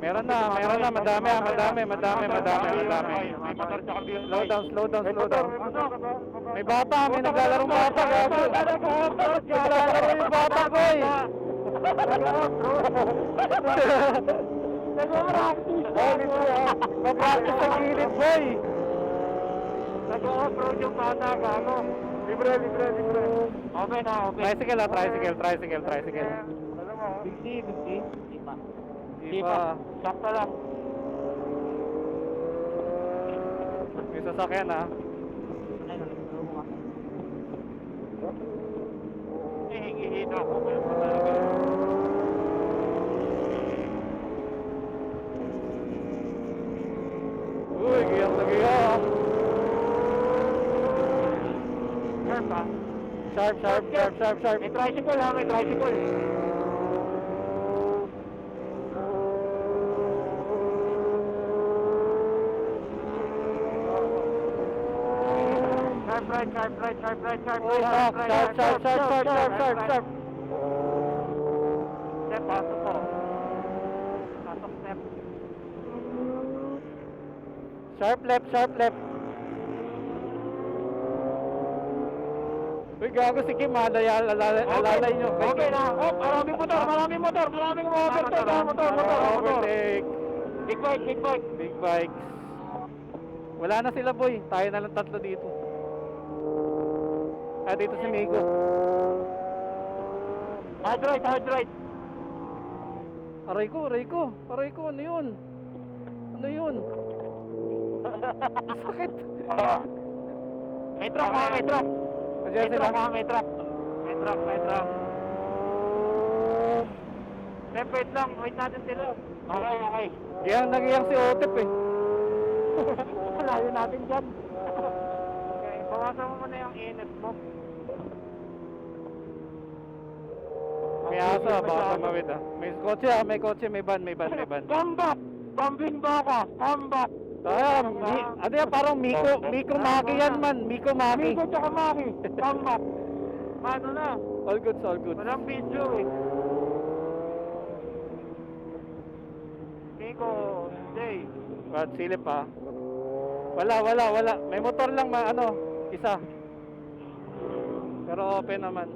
Meron na, madami, madami. Slow down. May bata, may naglalaro bata, gago. Naglalaro yung bata, boy. Mag-practice sa gilid, boy. Nag-off-road yung bata, gago. Libre. Open. Tricycle. Alam mo, 50. Di pa. Sakto lang. May sasakyan, ha. Hihingihina ako. Uy, giyang na giyang. Sharp. May tricycle ha, may tricycle. Sharp right. Sharp. Step, pasok po. Pasok, step. Sharp left. Uy, gago si Kim, alalay nyo. Okay na. Oh, maraming motor. Overtake. Big bike. Big bikes. Wala na sila, boy. Tayo na lang tatlo dito. Dito si Migo. Hard right. Aray ko. Ano yun? Sakit. May truck. Andiyan sila. May truck. Wait lang. Wait natin sila. Okay. Nagiyang si Otep, eh. Layo natin dyan. Okay, bawasan mo muna yung init mo. May asa, baka tumawid, ah. May kotse, may van. Come back! Bambing baka! Come back! Ano yan, parang Miko Maki yan, man. Miko Maki. Miko tsaka Maki! Come back! Paano na? All good. Walang video eh. Miko, Jay. Silip, ha. Wala. May motor lang, isa. Pero open naman.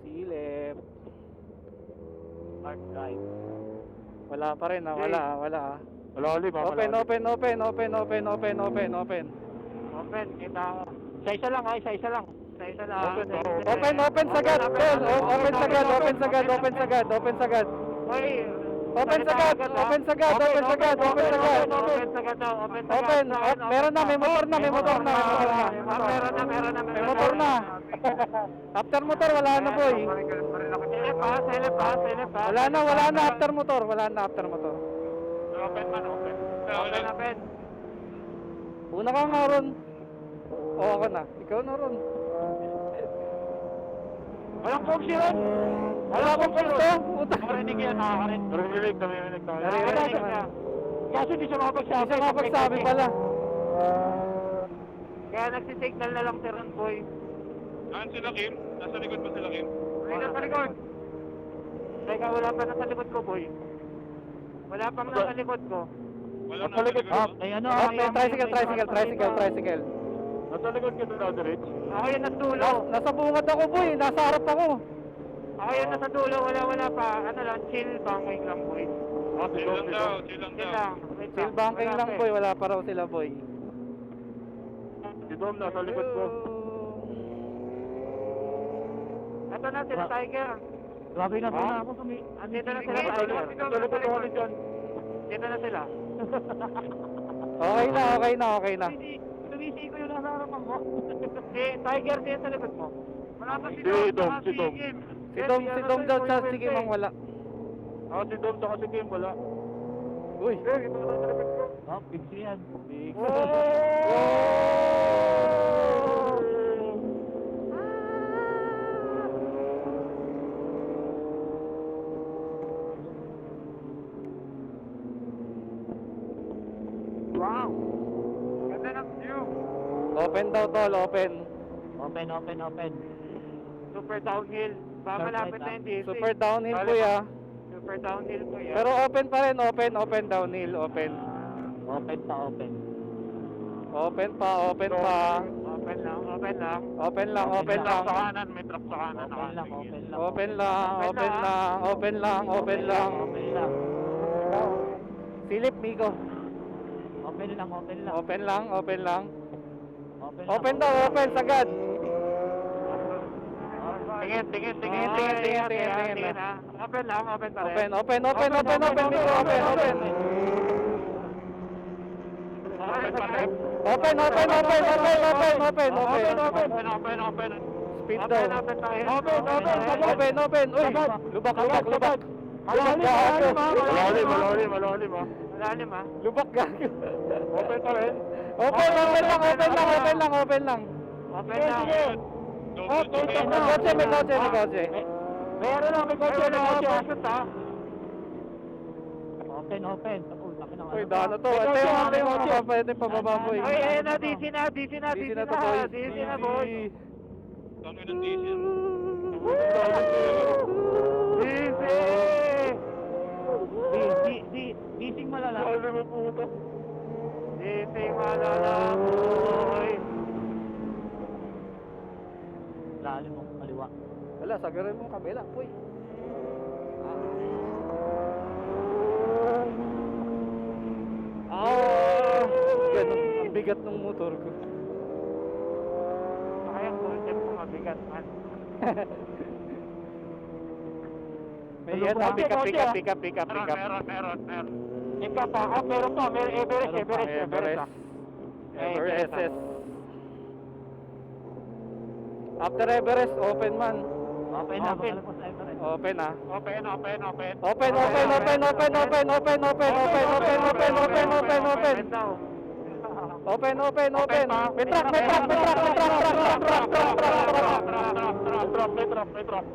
Silip. Hard drive. Wala pa rin, ha. Wala. Wala ulit. Open. Open, kita ako. Isa lang. Open sagad, tol. Open sagad. Hoy! Open sagad. Meron na, may motor na. May motor na. After motor, wala na, boy. Selip pa. Wala na after motor. Open. Una ka nga ron. Ako na. Ikaw na ron. Walang pogsi ron. Wala akong pulso. Puta. Nakarinig yan, nakakarinig. Naririnig tayo. Naririnig naman. Kaso di siya makapagsabi. Isa nga pagsabi pala. Kaya nagsisignal na lang si Ron Boy. Saan sila, Kim? Nasa likod ba sila, Kim? Nasa likod. Teka, wala pa nasa likod ko, Boy. Wala pang nasa likod ko. Wala nasa likod ba? Ay, ano? Tricycle. Nasa likod ka na, Dirich? Ako yun nasa dulo. Nasa bungad ako, boy. Nasa harap ako. Ako yun nasa dulo. Wala pa. Ano lang, chill banking lang, Boy. Chill lang daw. Chill lang. Wait lang. Chill banking Wala lang, pa eh. boy. Wala pa raw sila, boy. Si Dom nasa likod ko. Ito na sila, Tiger. Grabe na Ha? ako Andito na sila, Tiger. Dito na sila. Okay na. Tumisi ko yung nasa harapan mo. Si Tiger din sa likod mo. Wala pa Si Dom. Si Dom daw sa sige mang wala. Si Dom saka si Kim, wala. Uy. Oh, pigsi yan. Big. Wow! Ganda ng view. Open daw, tol. Open. Open. Super downhill. Baka Sharp malapit right na yung DC. Super downhill, boy, ah. Super downhill ko yan. Pero open pa rin, open, downhill, open. Open pa, open. Open pa, open pa. Open lang, open lang. Open lang, open lang. Sa kanan, may truck sa kanan. Open lang, open lang. Open lang, open lang, open lang, open lang. Open lang. Silip, Miko. Open lang, open lang. Open lang, open lang. Open lang. Open daw, open, sagad. Tingin, tingin, tingin. Tingin. Ha. Open lang, open pa rin. Open, Miko, open. Open. Open. Speed daw. Open pa rin. Open. Uy, lubak. Malalim ah. Malalim ha. Lubak gago. Open pa rin. Open lang. Open lang. May kotse. Meron lang, may kotse. Open. Laki ng Uy, dano to. Ito yung mga pwede pababa, boy. Ay, ayun na, DC na, DC na to, boy. DC na, boy. DC! Gising malala. DC malala, boy. Lalim mo, kaliwa. Wala, sagarin mo kabila, boy. Ganun, ang bigat ng motor ko. Kaya concept ko mabigat man. May yan, pick up. Meron. Ikaw pa, meron pa, Everest. Everest. After Everest, open man. Open na, baka po sa Everest. Open ah. Open. Open. daw. Open. May truck. May truck.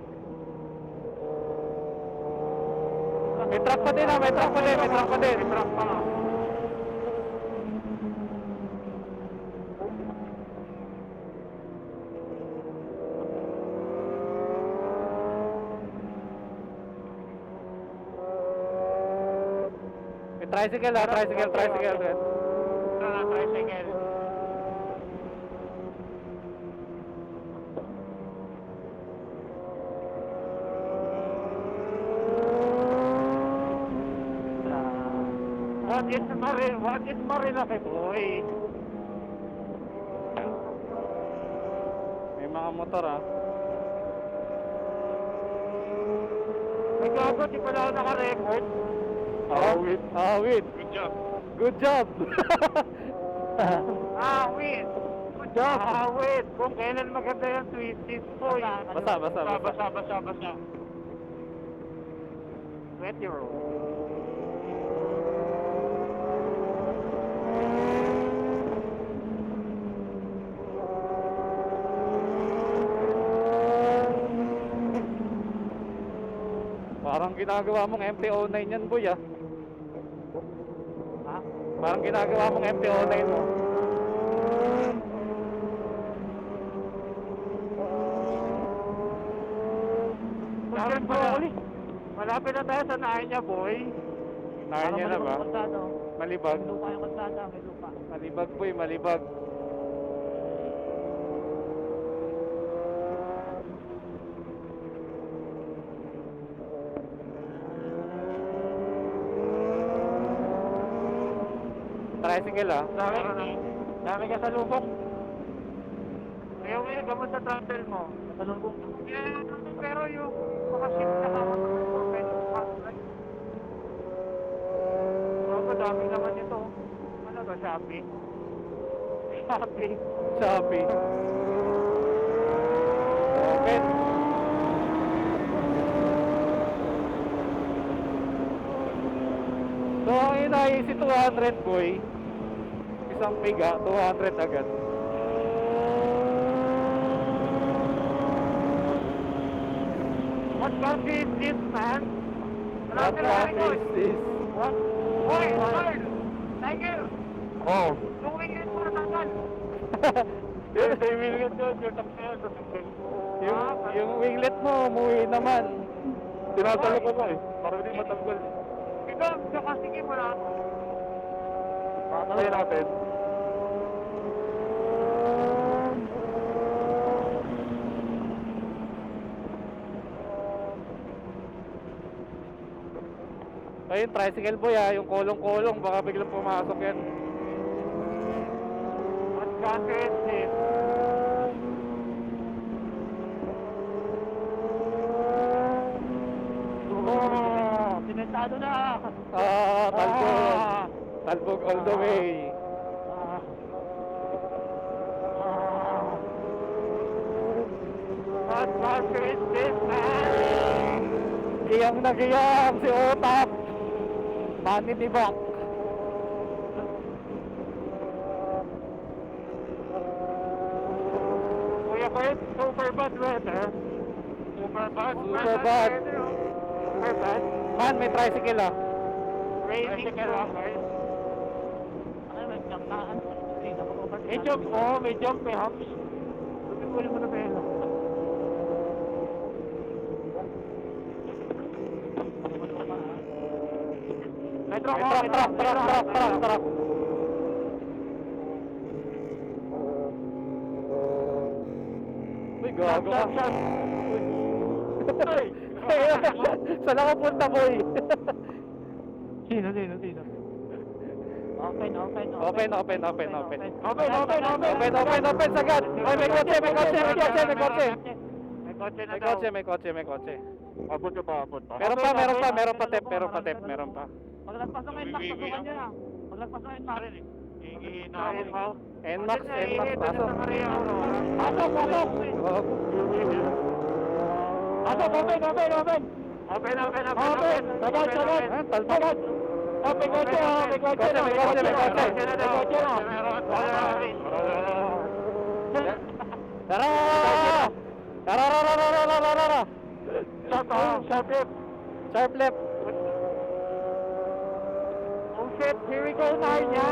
May truck pa din. May tricycle. Tricycle. What is Marilaki, boy? May mga motor ah. May gago, di pala ako naka-record. Wait. Wait. Good job. Wait. Good job. Wait. Kung kailan maganda yung twisties, boy. Basta. 20 roll. Parang ginagawa mong MT-09 yan, boy ah. Ha? Parang ginagawa mong MT-09 mo. Malapit na tayo sa nahin niya, boy. Nakain niya na ba? Malibag. May lupa yung kalsada, may lupa. Malibag, boy, malibag. Tricycle ah. Dami ka sa lubok. Ayaw mo yung gamot sa travel mo. Sa lubong. Pero yung mga ship na hawak ng open dami naman ito. Ano ba, Shopee? Shopee. Open. So, ang inayos si 200, boy. Isang piga, 200 agad. What country is this, man? What country is this? What? Hoy, Carl! Tiger! Oh. Tuwing yun mo natanggal! Yung winglet yun, Yung winglet mo, umuwi naman. tinatalo ko ba eh. Para hindi matanggal. Ikaw, saka sige mo na. Patay natin. Ayun, tricycle boy yung kolong-kolong, baka biglang pumasok yan. At comprehensive. Simentado na. Talbog. Talbog all the way. At comprehensive. Giyang na giyang si Otap. Manitibak. Kuya Kurt, super bad weather. Super bad. Super bad. Super bad. Man, may tricycle Raining truckers. Ano, may jump na. May jump, may jump, may humps. Uli mo na pelo. May truck, Truck. Uy, gago ka. Saan ako punta, boy? Sino? Open. Open. Open. Open, sagad. Ay, may kotse. May kotse na daw. May kotse. Abot ka pa, abot pa. Meron pa tep. Paglagpas ng NMAX, pasukan nyo na. Paglagpas ng NMAX. Hihinahin mo. NMAX, Hihinahin pasok. na Maria Aurora. Pasok! Oh. Pasok, open! Open. Sagad! Ah, talbog. Oh, may kotse, may kotse na! May kotse. May kotse na daw. May kotse na! Tara! Sharp left! Sharp left. Oh shit, here we go, Narnia.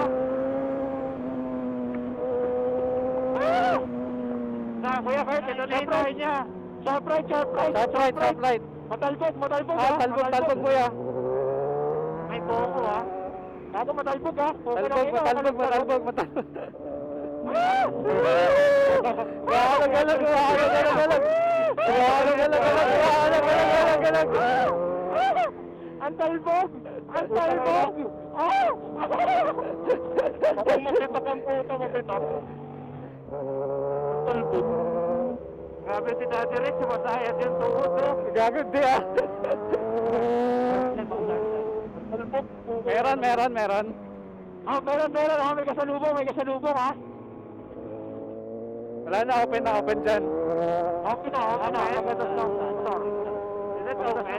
Kuya Kurt, ito na yung Narnia. Sharp right! Sharp right. Matalbog! Talbog, kuya. May boko ha. Ako matalbog ha! Talbog. Galag. Ang talbog! Kapag mapitak ang puto, mapitak. Talbog. Grabe si Daddy Rich, sumasayat yung tuhod no. Gagod di Talbog. Meron. Ah, meron. May kasalubong ha. Wala na, open dyan. Okay na. Pagkatas ng motor.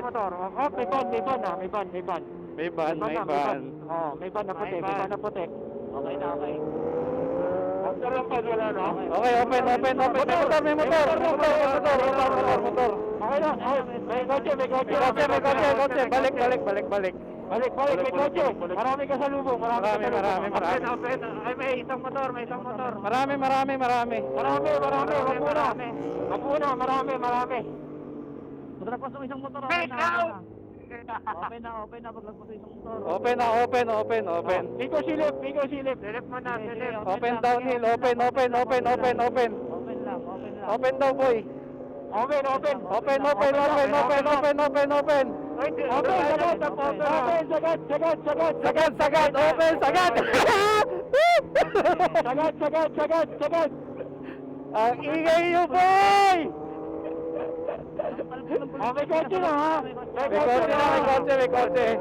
Motor. Oh, may van. May van. Oh, may van na puti. Okay na. Ang sarap pa, wala na. Okay, open. May motor. Okay na. May kotse. May kotse. Balik. Balik, may kotse. Marami kasalubong. Marami. Open. Ay, may isang motor. Marami. Marami. Wag muna, marami. Paglagpas ng isang motor, Hey, now! Open na, paglagpas ng isang motor. Open. Miko silip. Silip mo na, silip. Open downhill. Open. Open lang. Open daw, boy. Open. Open. Sagad. Open, sagad. Sagad. Ang ingay niyo, boy! May kotse na ha. May kotse.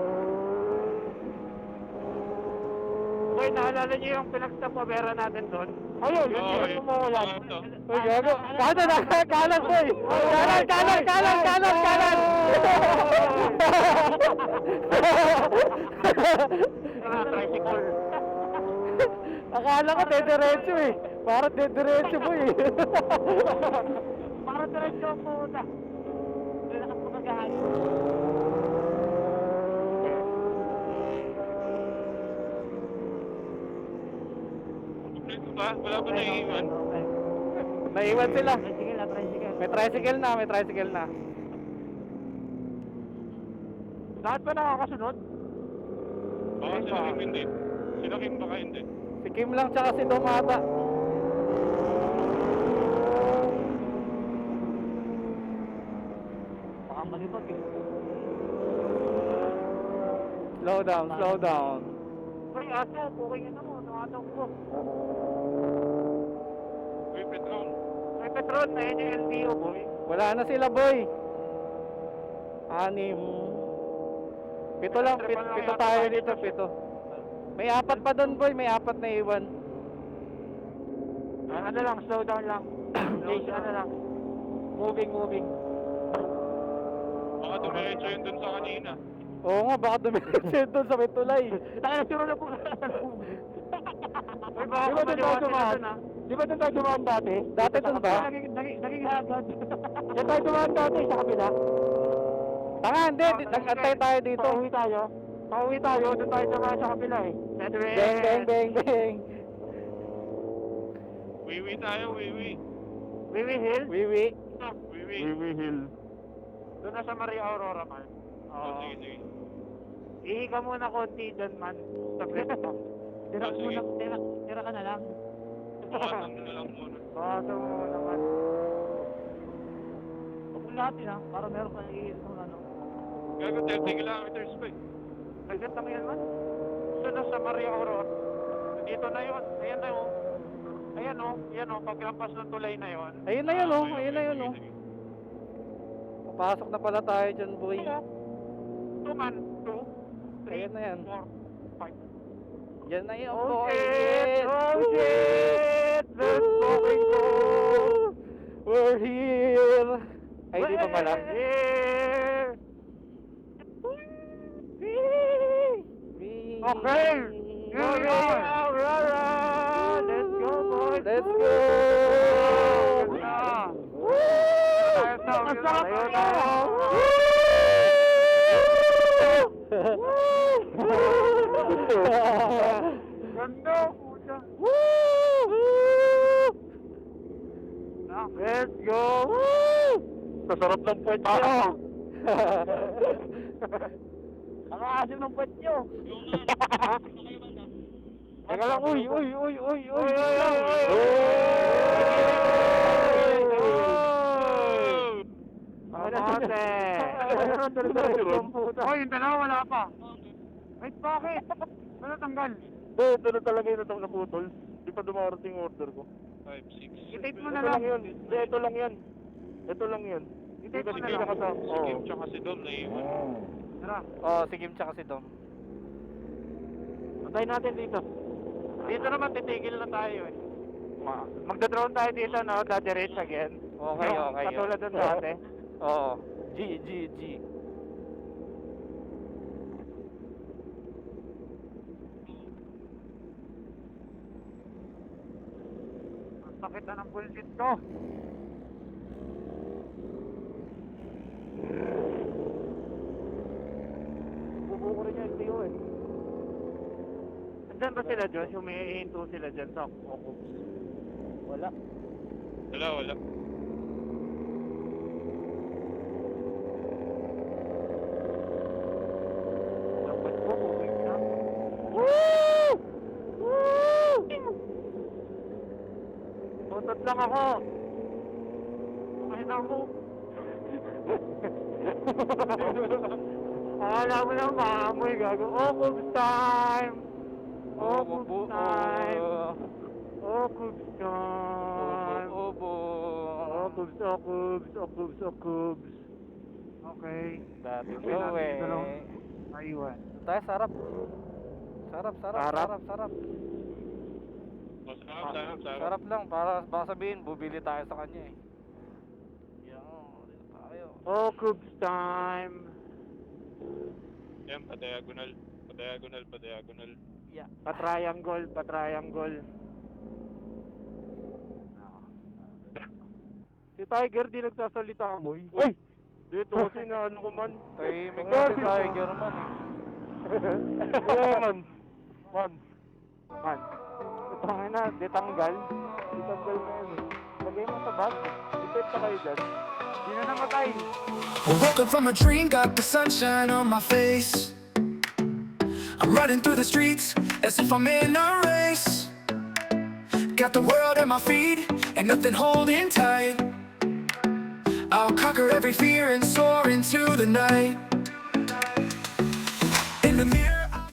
Uy, naalala niyo yung pinagstapabera natin doon? Ayun, yung umuulan. Uy, gago. Kanan, boy. Kanan. Tricycle. Akala ko dediretso eh. Parang dediretso, boy. Para diretso ang puta. Hindi na kapagagahan. Wala ba naiiwan? Naiwan sila. Tricycle. May tricycle na. Lahat ba nakakasunod? Baka sila Kim hindi. Sila Kim baka hindi. Si Kim lang tsaka si Domata. Baka malibag eh. Slow down, slow down. Uy, aso, okay na mo. Nakatakbo. Uy, Petron. May Petron, ayun yung LTO, boy. Wala na sila, boy. 6. 7 lang, pito tayo dito, 7. May 4 pa doon, boy. May 4 na iwan. Ano lang, slow down lang. Please, ano lang. Moving. Baka dumiretso yun dun sa kanina. Oo nga, baka dumiretso doon sa may tulay. Tayo na, siro na po. Uy, baka Di ba doon tayo dumaan? Di ba doon tayo dumaan dati? Dati doon ba? Naging hagad. Diyan tayo dumaan dati sa kabila. Tanga, hindi. Nag-antay tayo dito. Pauwi tayo, doon tayo dumaan sa kabila eh. Bang. Wiwi tayo, wiwi. Wiwi Hill? Wiwi. Wiwi. Hill. Doon na sa Maria Aurora man. Oh, sige. Ihi ka muna konti dyan man. Sa break mo. Tira sige. muna, tira ka na lang. Bukasan mo na lang muna. Baka mo naman. Huwag mo lahat yun ha, para meron ka naiiit ng ano. Gago, 30 kilometers pa eh. Agad lang yan man. Doon na sa Maria Aurora. Dito na yun. Ayan na yun. Ayan o. Pagkampas ng tulay na yun. Ayun na yun, oh. Okay, Ayun na yun, sige, oh. sige. Papasok na pala tayo dyan, boy. 2 man. 2, 3, Ayan na yan. 4, 5. Yan na yun, Oh boy. shit! Oh shit! Let's fucking go! We're here! Ay, di pa pala. We're here! Okay! Here we are! Let's go, boys! Let's go! Ang sarap na! Ganda, puta! Let's go! Sasarap ng puwet nyo! Ang asim ng puwet nyo! Teka lang, uy! Hoy, yung dalawa wala pa. Wait, bakit? Ano tanggal? Ito na talaga yung natang naputol. Di pa dumarating yung order ko. 5, 6. I-tape mo na Ito lang. lang yun. Hindi, ito lang yan. Ito lang yun. I-tape mo na Hindi lang. nakasama. Si Kim tsaka si Dom naiiwan. Tara, Oh, si Kim tsaka si Dom. patay natin dito. Dito naman titigil na tayo eh. Magda-drone tayo dito, no? Dadiretso again. Okay. Katulad dun dati. Oo. G. Ang sakit na ng bullshit ko. Bubuko rin yung LTO eh. Andyan ba sila, Josh? Humihinto sila dyan sa Ocus. Wala. Wala. Dapat ko, okay na. Tutot lang ako. Kahit ako. Akala mo lang maamoy gago. Ocus time! Ocus time! Ocus time! Ocus. Okay. Dati Okay, go natin eh. ito lang. Aywan. Tayo, sarap. Sarap. Sarap lang, para baka sabihin, bubili tayo sa kanya eh. Yan, dito tayo. Ocus time! Yan, pa-diagonal. Yeah. Pa-triangle. Si Tiger di nagsasalita mo. Uy! Dito kasi na ano ko man. Tahimik na si Tiger man eh. Kaya man. Man. Ito nga na, detanggal. Itanggal na yun eh. Lagay mo sa bag. Ipet pa kayo dyan. Di na namatay. I woke up from a dream, got the sunshine on my face. I'm running through the streets as if I'm in a race. Got the world at my feet and nothing holding tight. I'll conquer every fear and soar into the night.